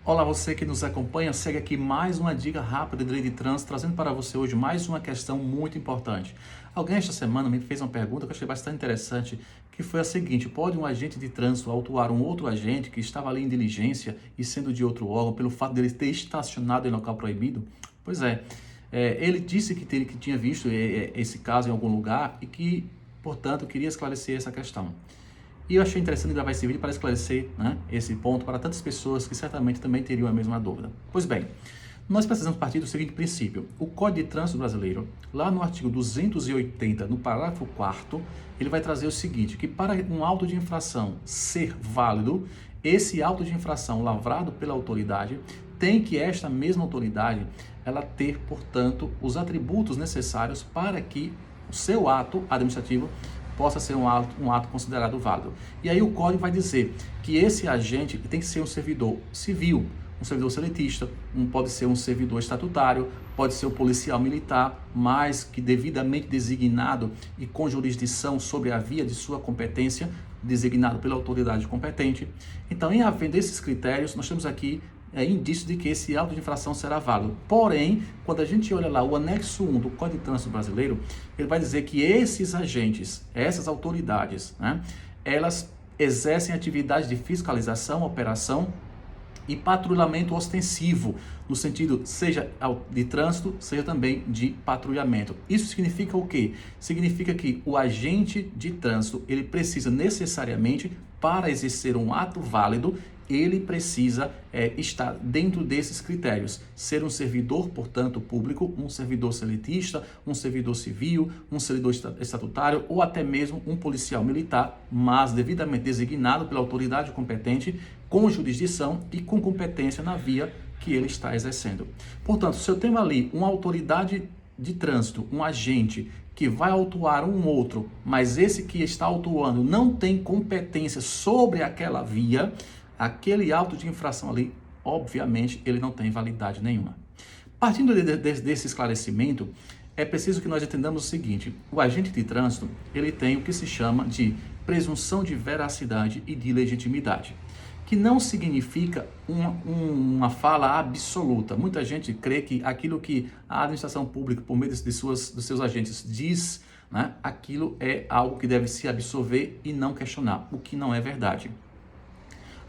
Olá, você que nos acompanha, segue aqui mais uma dica rápida de lei de trânsito, trazendo para você hoje mais uma questão muito importante. Alguém esta semana me fez uma pergunta que eu achei bastante interessante, que foi a seguinte: pode um agente de trânsito autuar um outro agente que estava ali em diligência e sendo de outro órgão pelo fato dele ter estacionado em local proibido? Pois é, ele disse que tinha visto esse caso em algum lugar e que, portanto, queria esclarecer essa questão. E eu achei interessante gravar esse vídeo para esclarecer, né, esse ponto para tantas pessoas que certamente também teriam a mesma dúvida. Pois bem, nós precisamos partir do seguinte princípio. O Código de Trânsito Brasileiro, lá no artigo 280, no parágrafo 4º, ele vai trazer o seguinte, que para um auto de infração ser válido, esse auto de infração lavrado pela autoridade, tem que esta mesma autoridade, ela ter, portanto, os atributos necessários para que o seu ato administrativo possa ser um ato considerado válido. E aí o código vai dizer que esse agente tem que ser um servidor civil, um servidor seletista, pode ser um servidor estatutário, pode ser um policial militar, mas que devidamente designado e com jurisdição sobre a via de sua competência, designado pela autoridade competente. Então, em havendo esses critérios, nós temos aqui indício de que esse auto de infração será válido. Porém, quando a gente olha lá o anexo 1 do Código de Trânsito Brasileiro, ele vai dizer que esses agentes, essas autoridades, né, elas exercem atividades de fiscalização, operação e patrulhamento ostensivo, no sentido seja de trânsito, seja também de patrulhamento. Isso significa o quê? Significa que o agente de trânsito, ele precisa necessariamente, para exercer um ato válido, ele precisa estar dentro desses critérios. Ser um servidor, portanto, público, um servidor seletista, um servidor civil, um servidor estatutário ou até mesmo um policial militar, mas devidamente designado pela autoridade competente, com jurisdição e com competência na via que ele está exercendo. Portanto, se eu tenho ali uma autoridade de trânsito, um agente que vai autuar um outro, mas esse que está autuando não tem competência sobre aquela via, aquele auto de infração ali, obviamente, ele não tem validade nenhuma. Partindo desse esclarecimento, é preciso que nós entendamos o seguinte: o agente de trânsito, ele tem o que se chama de presunção de veracidade e de legitimidade, que não significa uma fala absoluta. Muita gente crê que aquilo que a administração pública, por meio dos seus agentes, diz, né, aquilo é algo que deve se absorver e não questionar, o que não é verdade.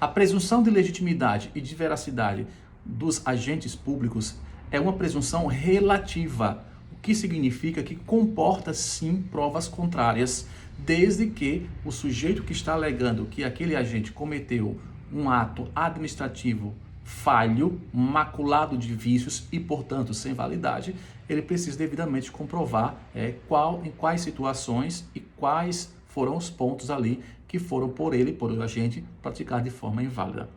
A presunção de legitimidade e de veracidade dos agentes públicos é uma presunção relativa, o que significa que comporta sim provas contrárias, desde que o sujeito que está alegando que aquele agente cometeu um ato administrativo falho, maculado de vícios e, portanto, sem validade, ele precisa devidamente comprovar em quais situações e quais foram os pontos ali que foram por o agente, praticar de forma inválida.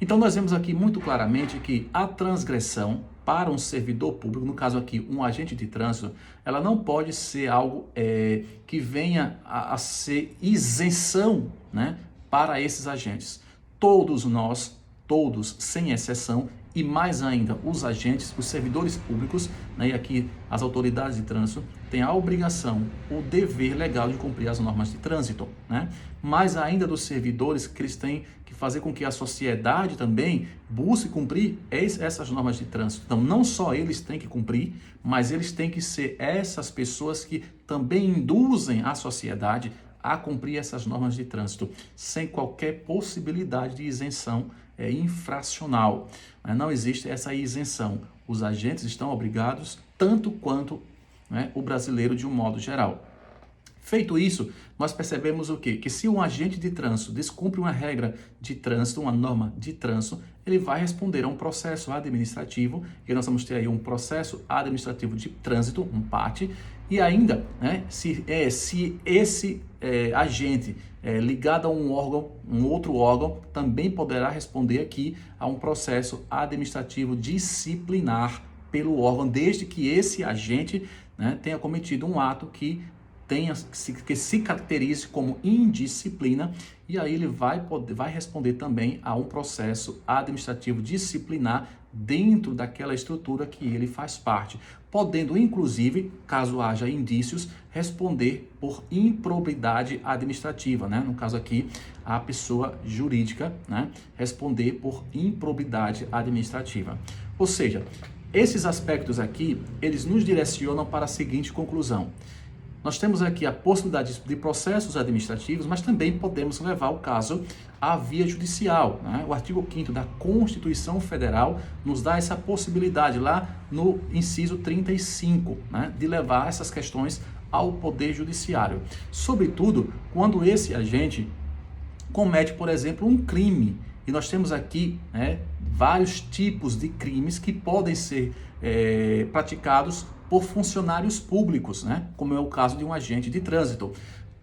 Então, nós vemos aqui muito claramente que a transgressão para um servidor público, no caso aqui, um agente de trânsito, ela não pode ser algo que venha a ser isenção, né, para esses agentes. Todos nós, todos, sem exceção, e mais ainda os agentes, os servidores públicos, né, e aqui as autoridades de trânsito, têm a obrigação, o dever legal de cumprir as normas de trânsito, né? Mais ainda dos servidores, que eles têm que fazer com que a sociedade também busque cumprir essas normas de trânsito. Então, não só eles têm que cumprir, mas eles têm que ser essas pessoas que também induzem a sociedade a cumprir essas normas de trânsito, sem qualquer possibilidade de isenção infracional. Não existe essa isenção. Os agentes estão obrigados, tanto quanto, né, o brasileiro de um modo geral. Feito isso, nós percebemos o quê? Que se um agente de trânsito descumpre uma regra de trânsito, uma norma de trânsito, ele vai responder a um processo administrativo, e nós vamos ter aí um processo administrativo de trânsito, um PAT, e ainda, né, se esse agente ligado a um outro órgão, também poderá responder aqui a um processo administrativo disciplinar pelo órgão, desde que esse agente, né, tenha cometido um ato que se caracterize como indisciplina, e aí ele vai responder também a um processo administrativo disciplinar dentro daquela estrutura que ele faz parte, podendo inclusive, caso haja indícios, responder por improbidade administrativa, né? No caso aqui, a pessoa jurídica, né? Responder por improbidade administrativa. Ou seja, esses aspectos aqui, eles nos direcionam para a seguinte conclusão. Nós temos aqui a possibilidade de processos administrativos, mas também podemos levar o caso à via judicial, né? O artigo 5º da Constituição Federal nos dá essa possibilidade lá no inciso 35, né? De levar essas questões ao Poder Judiciário. Sobretudo, quando esse agente comete, por exemplo, um crime. E nós temos aqui, né, vários tipos de crimes que podem ser praticados por funcionários públicos, né? Como é o caso de um agente de trânsito.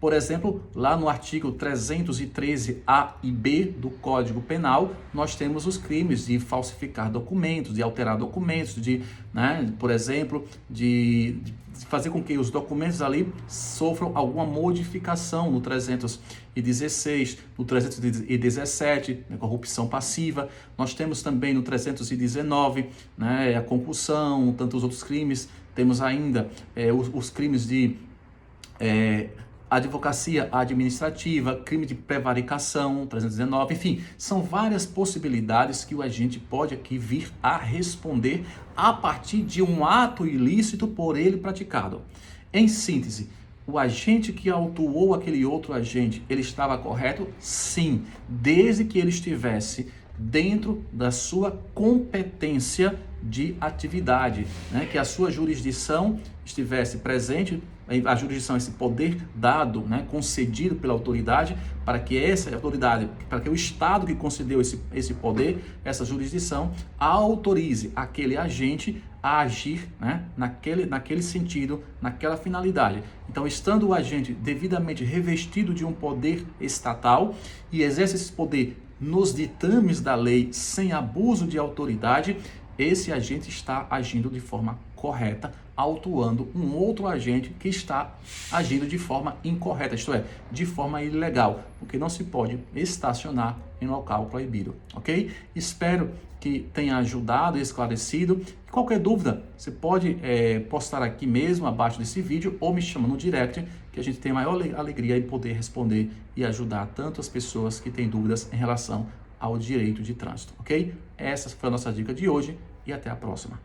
Por exemplo, lá no artigo 313A e B do Código Penal, nós temos os crimes de falsificar documentos, de alterar documentos, de, né, por exemplo, de fazer com que os documentos ali sofram alguma modificação no 316, no 317, né, corrupção passiva. Nós temos também no 319, né, a concussão, tantos outros crimes. Temos ainda os crimes de advocacia administrativa, crime de prevaricação, 319, enfim, são várias possibilidades que o agente pode aqui vir a responder a partir de um ato ilícito por ele praticado. Em síntese, o agente que autuou aquele outro agente, ele estava correto? Sim, desde que ele estivesse dentro da sua competência de atividade, né? Que a sua jurisdição estivesse presente, a jurisdição, esse poder dado, né, concedido pela autoridade, para que essa autoridade, para que o Estado que concedeu esse poder, essa jurisdição, autorize aquele agente a agir, né, naquele sentido, naquela finalidade. Então, estando o agente devidamente revestido de um poder estatal e exerce esse poder nos ditames da lei sem abuso de autoridade, esse agente está agindo de forma correta, autuando um outro agente que está agindo de forma incorreta, isto é, de forma ilegal, porque não se pode estacionar em local proibido, ok? Espero que tenha ajudado e esclarecido. Qualquer dúvida, você pode postar aqui mesmo abaixo desse vídeo ou me chama no direct, que a gente tem a maior alegria em poder responder e ajudar tanto as pessoas que têm dúvidas em relação ao direito de trânsito, ok? Essa foi a nossa dica de hoje e até a próxima.